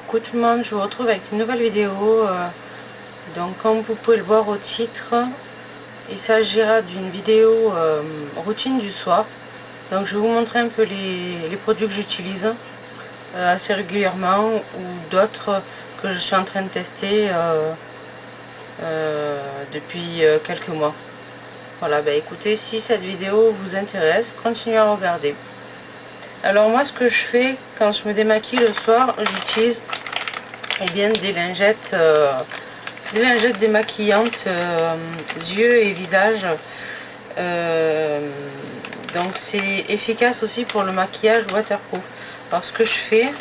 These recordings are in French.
Coucou tout le monde, je vous retrouve avec une nouvelle vidéo. Donc comme vous pouvez le voir au titre, il s'agira d'une vidéo routine du soir. Donc je vais vous montrer un peu les produits que j'utilise assez régulièrement ou d'autres que je suis en train de tester depuis quelques mois. Voilà, bah écoutez, si cette vidéo vous intéresse, continuez à regarder. Alors moi ce que je fais quand je me démaquille le soir, j'utilise bien des lingettes démaquillantes yeux et visage. Donc c'est efficace aussi pour le maquillage waterproof. Alors ce que je fais,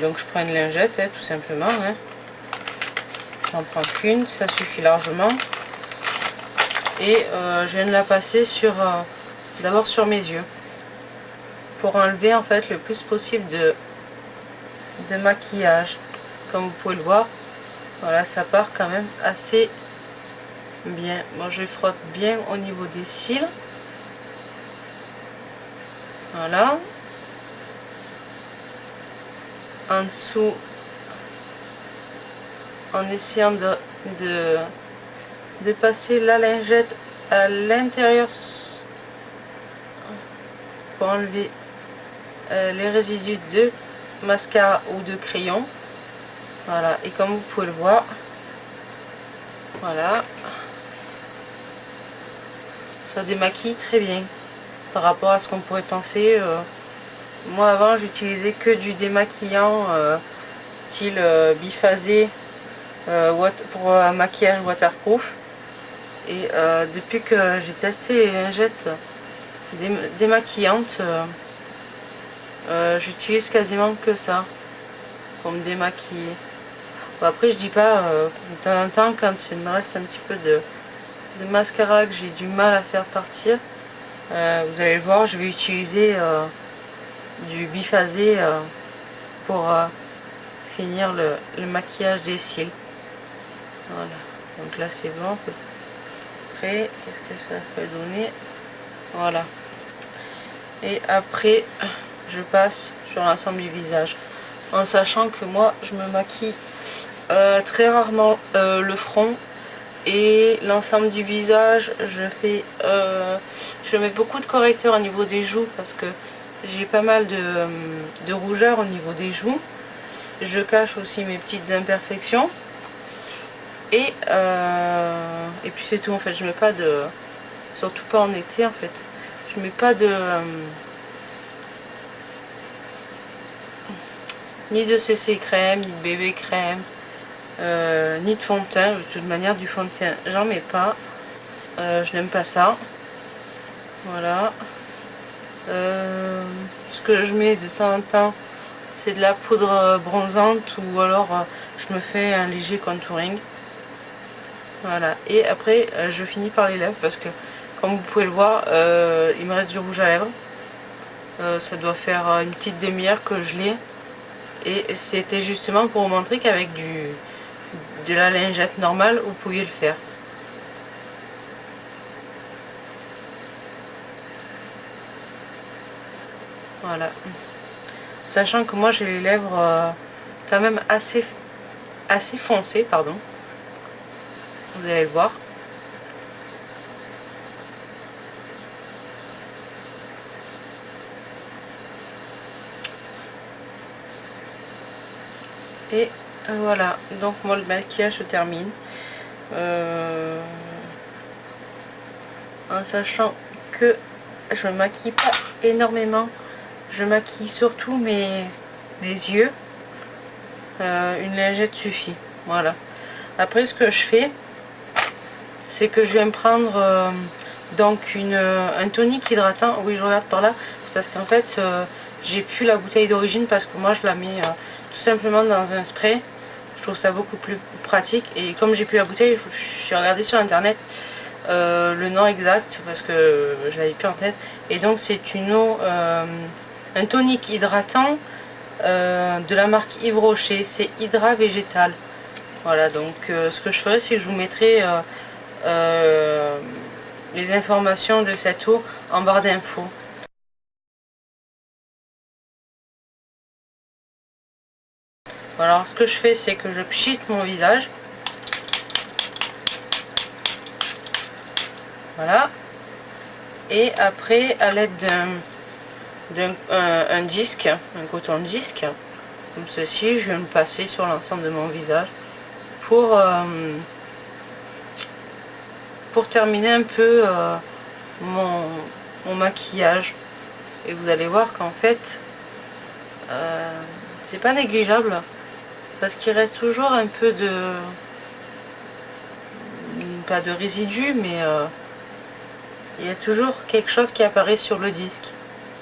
donc je prends une lingette tout simplement, j'en prends qu'une, ça suffit largement, et je viens de la passer sur d'abord sur mes yeux pour enlever en fait le plus possible de maquillage. Comme vous pouvez le voir, voilà, ça part quand même assez bien. Moi je frotte bien au niveau des cils, voilà, en dessous, en essayant de passer la lingette à l'intérieur pour enlever les résidus de mascara ou de crayon. Voilà, et comme vous pouvez le voir, voilà, ça démaquille très bien par rapport à ce qu'on pourrait penser. Moi avant j'utilisais que du démaquillant style biphasé pour un maquillage waterproof, et depuis que j'ai testé les lingettes démaquillantes, j'utilise quasiment que ça pour me démaquiller. Bon, après je dis pas, de temps en temps quand il me reste un petit peu de mascara que j'ai du mal à faire partir, vous allez le voir, je vais utiliser du biphasé pour finir le maquillage des cils. Voilà, donc là c'est bon. Après, qu'est-ce que ça fait donner? Voilà, et après je passe sur l'ensemble du visage, en sachant que moi je me maquille très rarement le front et l'ensemble du visage. Je mets beaucoup de correcteurs au niveau des joues parce que j'ai pas mal de rougeur au niveau des joues. Je cache aussi mes petites imperfections, et puis c'est tout en fait. Je mets pas de, surtout pas en été en fait, je mets pas de ni de CC crème, ni de bébé crème, ni de fond de teint. De toute manière du fond de teint j'en mets pas, je n'aime pas ça. Voilà, ce que je mets de temps en temps, c'est de la poudre bronzante, ou alors je me fais un léger contouring. Voilà, et après je finis par les lèvres parce que comme vous pouvez le voir, il me reste du rouge à lèvres. Ça doit faire une petite demi-heure que je l'ai, et c'était justement pour vous montrer qu'avec de la lingette normale vous pouviez le faire. Voilà, sachant que moi j'ai les lèvres quand même assez foncées, pardon, vous allez le voir. Et voilà, donc moi le maquillage se termine, en sachant que je ne maquille pas énormément, je maquille surtout mes yeux. Une lingette suffit, voilà. Après ce que je fais, c'est que je vais me prendre donc un tonique hydratant. Oui, je regarde par là parce qu'en fait j'ai plus la bouteille d'origine, parce que moi je la mets tout simplement dans un spray. Je trouve ça beaucoup plus pratique, et comme j'ai plus la bouteille, j'ai regardé sur internet le nom exact parce que je l'avais plus en tête, et donc c'est une eau, un tonique hydratant de la marque Yves Rocher, c'est Hydra Végétal. Voilà, donc ce que je ferai, c'est que je vous mettrai les informations de cette eau en barre d'infos. Alors ce que je fais, c'est que je pchite mon visage. Voilà. Et après, à l'aide d'un disque, un coton disque, comme ceci, je vais me passer sur l'ensemble de mon visage pour terminer un peu mon maquillage. Et vous allez voir qu'en fait, c'est pas négligeable, parce qu'il reste toujours un peu de, pas de résidus, mais il y a toujours quelque chose qui apparaît sur le disque.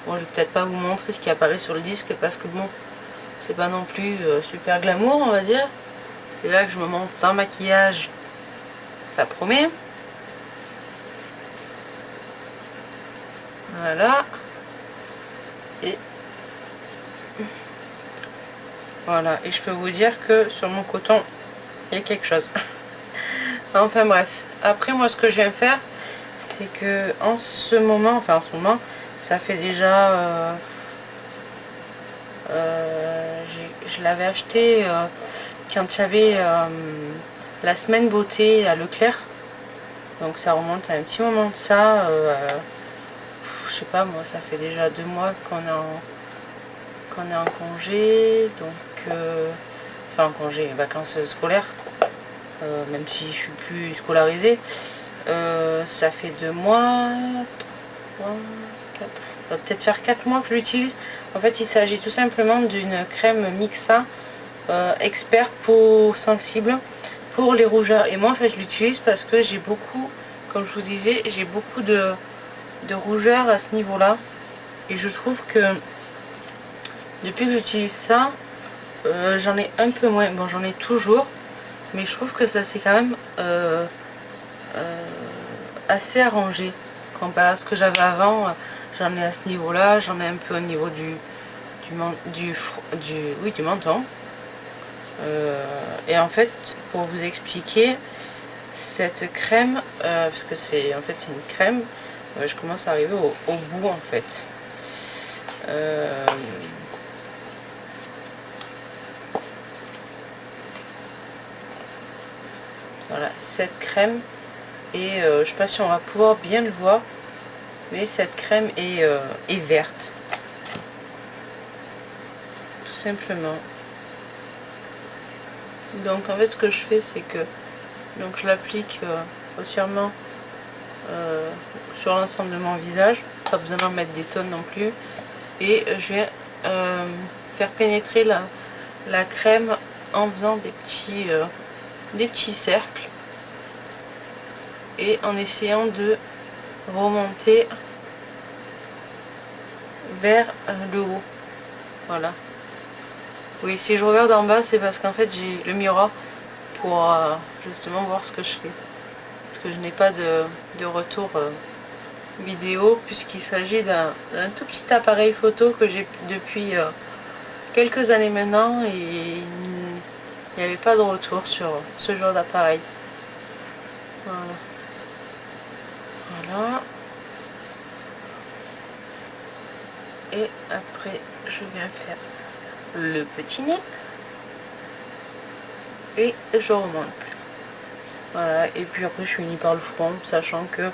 Bon, je vais peut-être pas vous montrer ce qui apparaît sur le disque, parce que bon, c'est pas non plus super glamour, on va dire. C'est là que je me montre sans maquillage, ça promet. Voilà. Et voilà, et je peux vous dire que sur mon coton, il y a quelque chose. Enfin bref, après moi ce que je viens faire, c'est que en ce moment, ça fait déjà, je l'avais acheté quand j'avais la semaine beauté à Leclerc, donc ça remonte à un petit moment de ça, je sais pas moi, ça fait déjà 2 mois qu'on est en congé, donc enfin en congé, vacances scolaires, même si je suis plus scolarisée. Ça fait 2 mois, 3, 4, ça va peut-être faire 4 mois que je l'utilise. En fait, il s'agit tout simplement d'une crème Mixa expert peau sensible pour les rougeurs. Et moi, en fait, je l'utilise parce que j'ai beaucoup, comme je vous disais, j'ai beaucoup de rougeurs à ce niveau-là. Et je trouve que depuis que j'utilise ça, j'en ai un peu moins. Bon, j'en ai toujours, mais je trouve que ça s'est quand même assez arrangé comparé à ce que j'avais avant. J'en ai à ce niveau-là, j'en ai un peu au niveau du menton. Et en fait, pour vous expliquer, cette crème, parce que c'est en fait c'est une crème, je commence à arriver au bout en fait. Voilà, cette crème, et je sais pas si on va pouvoir bien le voir, mais cette crème est verte, tout simplement. Donc en fait ce que je fais, c'est que donc je l'applique grossièrement sur l'ensemble de mon visage, pas besoin d'en mettre des tonnes non plus, et je vais faire pénétrer la crème en faisant des petits cercles et en essayant de remonter vers le haut. Voilà. Oui, si je regarde en bas, c'est parce qu'en fait j'ai le miroir pour justement voir ce que je fais. Parce que je n'ai pas de retour vidéo, puisqu'il s'agit d'un tout petit appareil photo que j'ai depuis quelques années maintenant, et il n'y avait pas de retour sur ce genre d'appareil. Voilà. Voilà. Et après, je viens faire le petit nez. Et je remonte. Voilà. Et puis après, je finis par le front, sachant que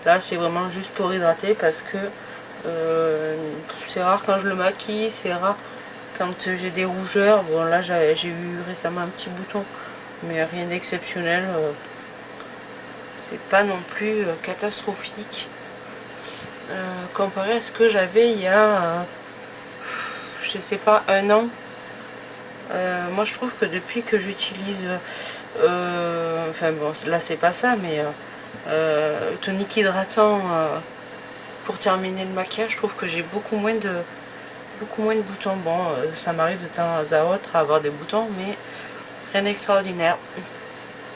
là, c'est vraiment juste pour hydrater, parce que c'est rare quand je le maquille, c'est rare quand j'ai des rougeurs. Bon, là, j'ai eu récemment un petit bouton, mais rien d'exceptionnel. C'est pas non plus catastrophique comparé à ce que j'avais il y a je sais pas, 1 an. Moi je trouve que depuis que j'utilise enfin bon, là c'est pas ça, mais tonique hydratant pour terminer le maquillage, je trouve que j'ai beaucoup moins de boutons. Bon, ça m'arrive de temps à autre à avoir des boutons, mais rien d'extraordinaire.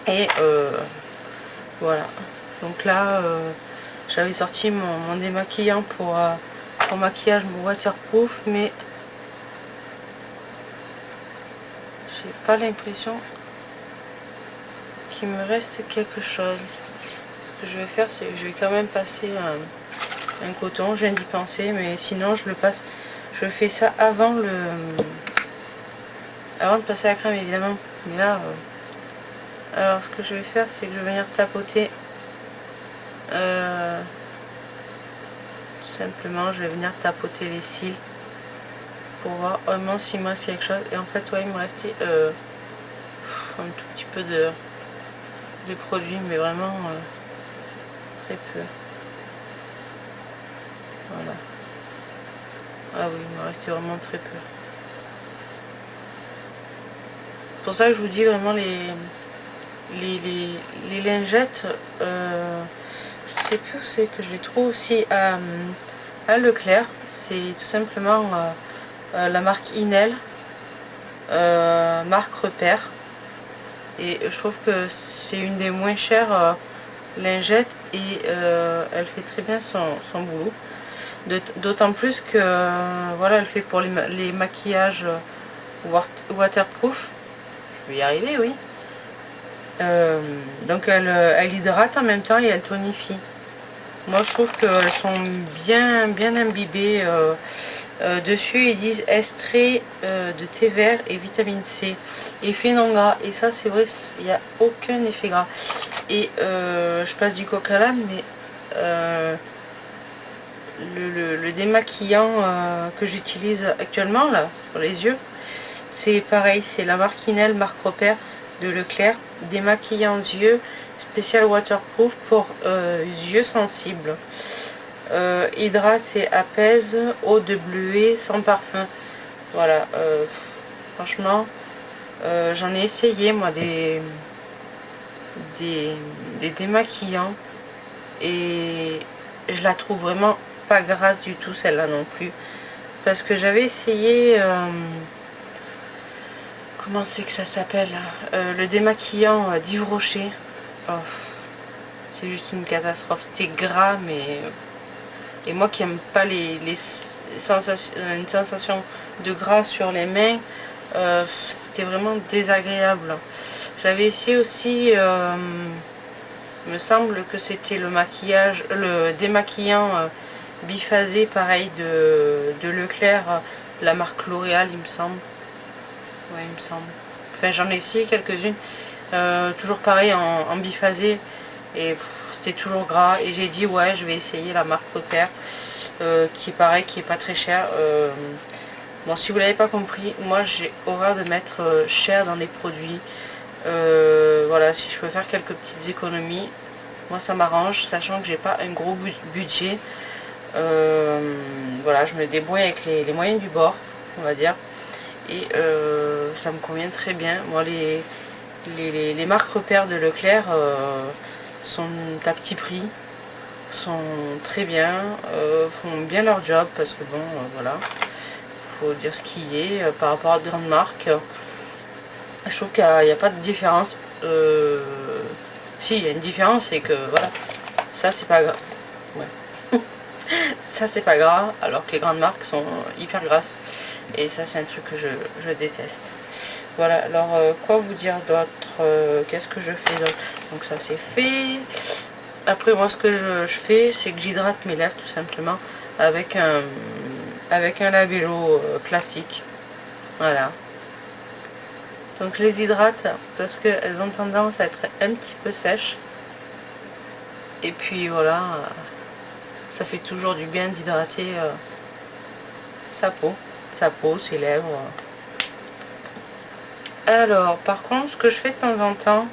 Et voilà. Donc là, j'avais sorti mon démaquillant pour maquillage, mon waterproof, mais j'ai pas l'impression qu'il me reste quelque chose. Ce que je vais faire, c'est que je vais quand même passer un coton, je viens d'y penser, mais sinon je fais ça avant avant de passer à la crème évidemment. Mais là, alors ce que je vais faire, c'est que je vais venir tapoter. Tout simplement, je vais venir tapoter les cils pour voir vraiment s'il me reste quelque chose. Et en fait, ouais, il me restait un tout petit peu de produit, mais vraiment très peu. Voilà. Ah oui, il me restait vraiment très peu. C'est pour ça que je vous dis vraiment les lingettes, je sais plus où c'est que je les trouve aussi à Leclerc. C'est tout simplement la marque Inel, marque Repère. Et je trouve que c'est une des moins chères lingettes et elle fait très bien son boulot. D'autant plus que voilà, elle fait pour les maquillages waterproof. Je vais y arriver, oui. Donc elle hydrate en même temps et elle tonifie. Moi je trouve qu'elles sont bien imbibées. Dessus ils disent extrait de thé vert et vitamine C. Effet non gras. Et ça c'est vrai, il n'y a aucun effet gras. Et je passe du coq à l'âne, mais le démaquillant que j'utilise actuellement là sur les yeux, c'est pareil, c'est la marque Inel, marque Repère de Leclerc, démaquillant yeux spécial waterproof pour yeux sensibles. Hydrate et apaise, eau de bleuet sans parfum. Voilà, franchement, j'en ai essayé moi des démaquillants et je la trouve vraiment pas grasse du tout celle-là non plus. Parce que j'avais essayé, comment c'est que ça s'appelle, le démaquillant d'Yves Rocher. Oh, c'est juste une catastrophe. C'était gras, mais... Et moi qui aime pas les sensations, une sensation de gras sur les mains, c'était vraiment désagréable. J'avais essayé aussi, il me semble que c'était le maquillage, le démaquillant biphasé, pareil, de Leclerc, la marque L'Oréal, il me semble. Ouais, il me semble. Enfin, j'en ai essayé quelques-unes, toujours pareil en biphasé, et c'était toujours gras. Et j'ai dit, ouais, je vais essayer la marque Repère, qui est pareil, qui est pas très cher. Bon, si vous l'avez pas compris, moi j'ai horreur de mettre cher dans les produits. Voilà, si je peux faire quelques petites économies, moi ça m'arrange, sachant que j'ai pas un gros budget. Voilà, je me débrouille avec les moyens du bord, on va dire. Et ça me convient très bien. Moi, les marques Repères de Leclerc sont à petit prix, sont très bien, font bien leur job, parce que bon, voilà, faut dire ce qui est par rapport à de grandes marques. Je trouve qu'il n'y a pas de différence. Si, il y a une différence, c'est que voilà, ça c'est pas grave. Ouais. Ça c'est pas grave, alors que les grandes marques sont hyper grasses. Et ça c'est un truc que je déteste. Voilà, alors quoi vous dire d'autre, qu'est-ce que je fais d'autre? Donc ça c'est fait. Après moi ce que je fais, c'est que j'hydrate mes lèvres tout simplement avec un labello classique. Voilà. Donc je les hydrate parce qu'elles ont tendance à être un petit peu sèches. Et puis voilà, ça fait toujours du bien d'hydrater sa peau, ses lèvres. Alors, par contre, ce que je fais de temps en temps,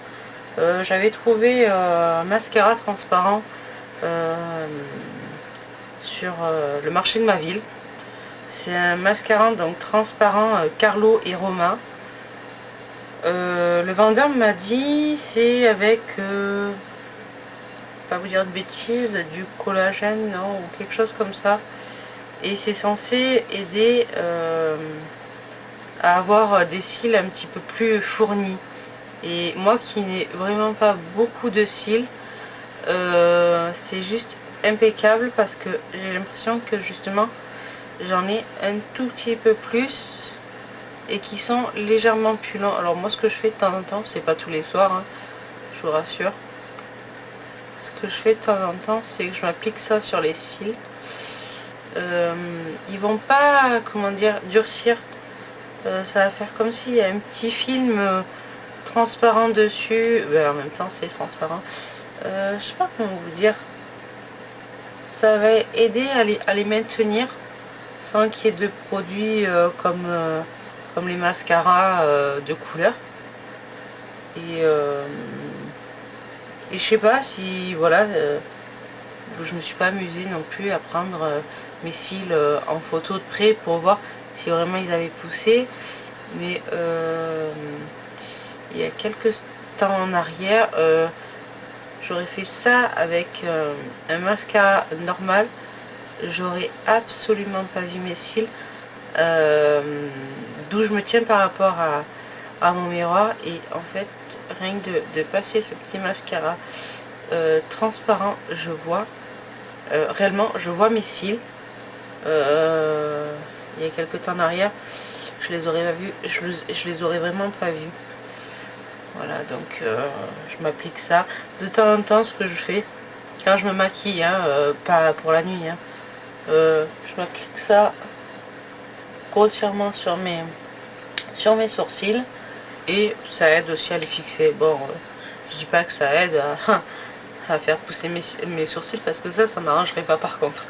j'avais trouvé un mascara transparent sur le marché de ma ville. C'est un mascara donc transparent Carlo et Roma. Le vendeur m'a dit c'est avec, pas vous dire de bêtises, du collagène, non, ou quelque chose comme ça. Et c'est censé aider à avoir des cils un petit peu plus fournis. Et moi qui n'ai vraiment pas beaucoup de cils, c'est juste impeccable parce que j'ai l'impression que justement j'en ai un tout petit peu plus et qui sont légèrement plus longs. Alors moi ce que je fais de temps en temps, c'est pas tous les soirs, hein, je vous rassure. Ce que je fais de temps en temps, c'est que je m'applique ça sur les cils. Ils vont pas, comment dire, durcir Ça va faire comme s'il y a un petit film transparent dessus, en même temps c'est transparent. Je sais pas comment vous dire. Ça va aider à les maintenir sans qu'il y ait de produits comme les mascaras de couleur. Et je sais pas si, voilà, je me suis pas amusée non plus à prendre mes cils en photo de près pour voir si vraiment ils avaient poussé. Mais il y a quelques temps en arrière, j'aurais fait ça avec un mascara normal. J'aurais absolument pas vu mes cils, d'où je me tiens par rapport à mon miroir. Et en fait, rien que de passer ce petit mascara transparent, je vois réellement, je vois mes cils. Il y a quelques temps en arrière, je les aurais pas vus, je les aurais vraiment pas vus. Voilà, donc je m'applique ça. De temps en temps, ce que je fais, quand je me maquille, hein, pas pour la nuit, hein, je m'applique ça grossièrement sur mes sourcils, et ça aide aussi à les fixer. Bon, je dis pas que ça aide à faire pousser mes sourcils, parce que ça m'arrangerait pas par contre.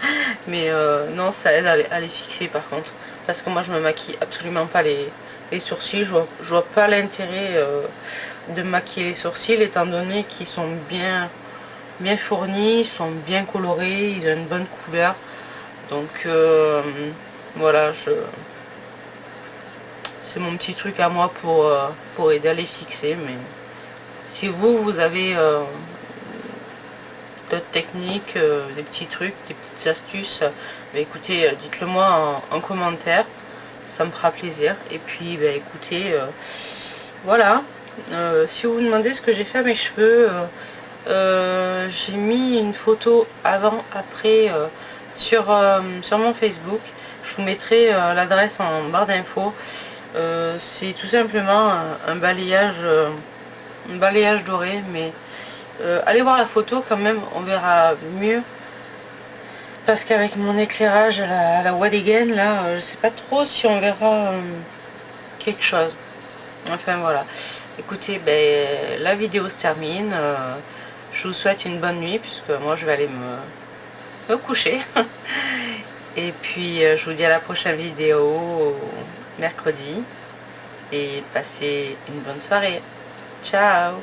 Mais non, ça aide à les fixer par contre. Parce que moi je me maquille absolument pas les sourcils, je vois pas l'intérêt de maquiller les sourcils, étant donné qu'ils sont bien fournis, ils sont bien colorés, ils ont une bonne couleur. Donc voilà, c'est mon petit truc à moi pour aider à les fixer. Mais si vous avez d'autres techniques, des petits trucs, des petites astuces, écoutez, dites-le moi en commentaire, ça me fera plaisir. Et puis écoutez, voilà, si vous vous demandez ce que j'ai fait à mes cheveux, j'ai mis une photo avant après sur mon Facebook. Je vous mettrai l'adresse en barre d'infos. C'est tout simplement un balayage doré, mais allez voir la photo quand même, on verra mieux, parce qu'avec mon éclairage à la Wadigan là, je sais pas trop si on verra quelque chose. Enfin voilà, écoutez, la vidéo se termine. Je vous souhaite une bonne nuit, puisque moi je vais aller me coucher. Et puis je vous dis à la prochaine vidéo mercredi, et passez une bonne soirée. Ciao.